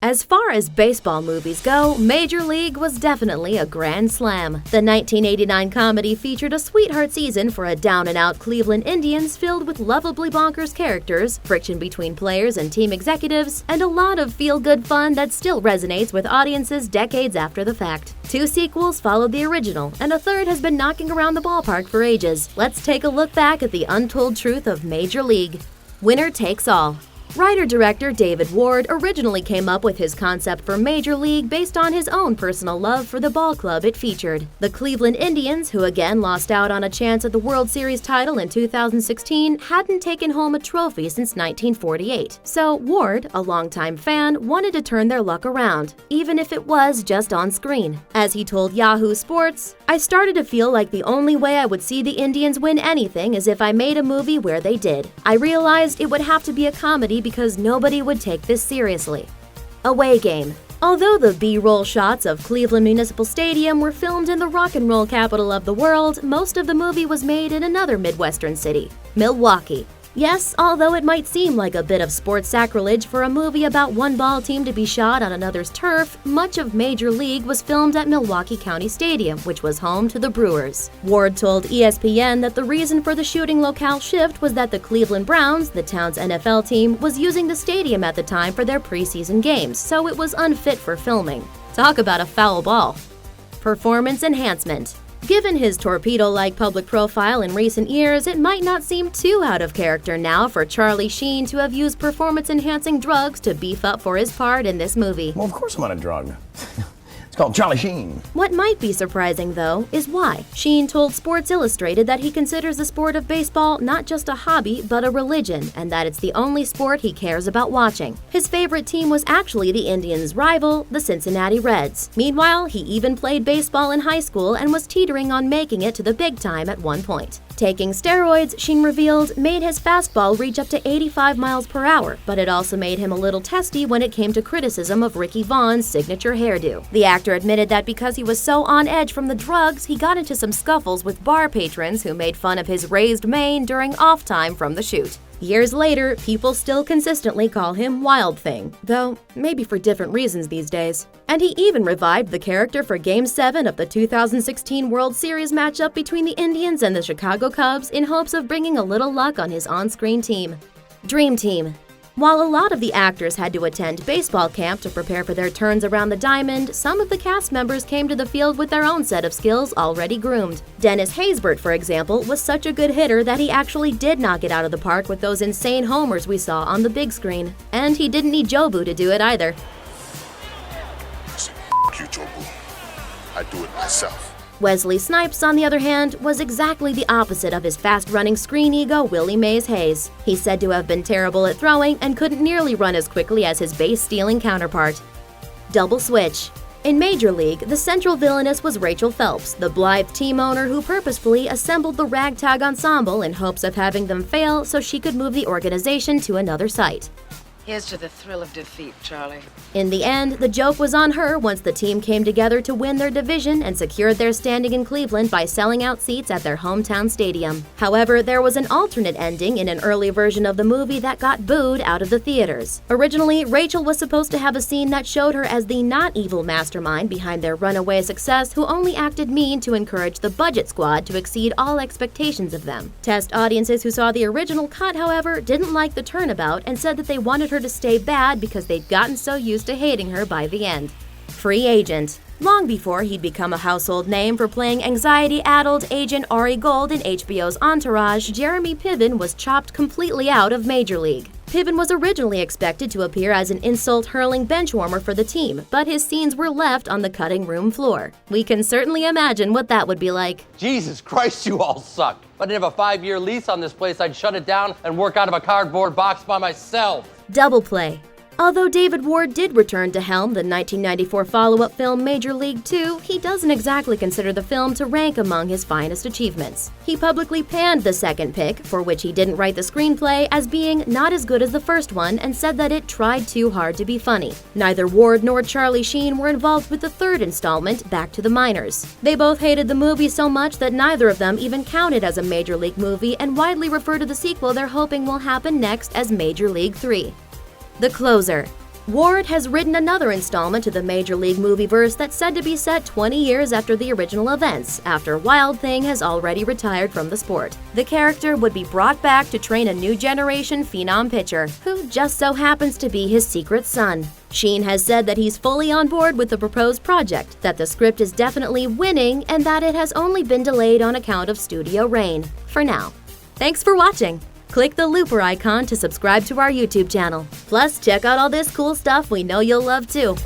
As far as baseball movies go, Major League was definitely a grand slam. The 1989 comedy featured a sweetheart season for a down-and-out Cleveland Indians filled with lovably bonkers characters, friction between players and team executives, and a lot of feel-good fun that still resonates with audiences decades after the fact. 2 sequels followed the original, and a third has been knocking around the ballpark for ages. Let's take a look back at the untold truth of Major League. Winner takes all. Writer-director David Ward originally came up with his concept for Major League based on his own personal love for the ball club it featured. The Cleveland Indians, who again lost out on a chance at the World Series title in 2016, hadn't taken home a trophy since 1948. So Ward, a longtime fan, wanted to turn their luck around, even if it was just on screen. As he told Yahoo Sports, "I started to feel like the only way I would see the Indians win anything is if I made a movie where they did. I realized it would have to be a comedy because nobody would take this seriously." Away game. Although the B-roll shots of Cleveland Municipal Stadium were filmed in the rock and roll capital of the world, most of the movie was made in another Midwestern city, Milwaukee. Yes, although it might seem like a bit of sports sacrilege for a movie about one ball team to be shot on another's turf, much of Major League was filmed at Milwaukee County Stadium, which was home to the Brewers. Ward told ESPN that the reason for the shooting locale shift was that the Cleveland Browns, the town's NFL team, was using the stadium at the time for their preseason games, so it was unfit for filming. Talk about a foul ball. Performance enhancement. Given his torpedo-like public profile in recent years, it might not seem too out of character now for Charlie Sheen to have used performance-enhancing drugs to beef up for his part in this movie. Well, of course I'm on a drug. It's called Charlie Sheen. What might be surprising, though, is why. Sheen told Sports Illustrated that he considers the sport of baseball not just a hobby, but a religion, and that it's the only sport he cares about watching. His favorite team was actually the Indians' rival, the Cincinnati Reds. Meanwhile, he even played baseball in high school and was teetering on making it to the big time at one point. Taking steroids, Sheen revealed, made his fastball reach up to 85 miles per hour, but it also made him a little testy when it came to criticism of Ricky Vaughn's signature hairdo. The actor admitted that because he was so on edge from the drugs, he got into some scuffles with bar patrons who made fun of his raised mane during off time from the shoot. Years later, people still consistently call him Wild Thing, though maybe for different reasons these days. And he even revived the character for Game 7 of the 2016 World Series matchup between the Indians and the Chicago Cubs in hopes of bringing a little luck on his on-screen team. Dream Team. While a lot of the actors had to attend baseball camp to prepare for their turns around the diamond, some of the cast members came to the field with their own set of skills already groomed. Dennis Haysbert, for example, was such a good hitter that he actually did knock it out of the park with those insane homers we saw on the big screen. And he didn't need Jobu to do it either. Listen, you, Jobu. I do it myself. Wesley Snipes, on the other hand, was exactly the opposite of his fast-running screen ego Willie Mays Hayes. He's said to have been terrible at throwing and couldn't nearly run as quickly as his base-stealing counterpart. Double switch. In Major League, the central villainess was Rachel Phelps, the blithe team owner who purposefully assembled the ragtag ensemble in hopes of having them fail so she could move the organization to another site. Here's to the thrill of defeat, Charlie. In the end, the joke was on her once the team came together to win their division and secured their standing in Cleveland by selling out seats at their hometown stadium. However, there was an alternate ending in an early version of the movie that got booed out of the theaters. Originally, Rachel was supposed to have a scene that showed her as the not-evil mastermind behind their runaway success who only acted mean to encourage the budget squad to exceed all expectations of them. Test audiences who saw the original cut, however, didn't like the turnabout and said that they wanted her to stay bad because they'd gotten so used to hating her by the end. Free agent. Long before he'd become a household name for playing anxiety-addled Agent Ari Gold in HBO's Entourage, Jeremy Piven was chopped completely out of Major League. Piven was originally expected to appear as an insult-hurling benchwarmer for the team, but his scenes were left on the cutting room floor. We can certainly imagine what that would be like. Jesus Christ, you all suck. If I didn't have a 5-year lease on this place, I'd shut it down and work out of a cardboard box by myself. Double play. Although David Ward did return to helm the 1994 follow-up film Major League 2, he doesn't exactly consider the film to rank among his finest achievements. He publicly panned the second pick, for which he didn't write the screenplay, as being not as good as the first one and said that it tried too hard to be funny. Neither Ward nor Charlie Sheen were involved with the third installment, Back to the Minors. They both hated the movie so much that neither of them even counted as a Major League movie and widely refer to the sequel they're hoping will happen next as Major League 3. The closer. Ward has written another installment to the Major League movieverse that's said to be set 20 years after the original events, after Wild Thing has already retired from the sport. The character would be brought back to train a new generation phenom pitcher, who just so happens to be his secret son. Sheen has said that he's fully on board with the proposed project, that the script is definitely winning, and that it has only been delayed on account of studio rain. For now. Thanks for watching! Click the looper icon to subscribe to our YouTube channel. Plus, check out all this cool stuff we know you'll love too.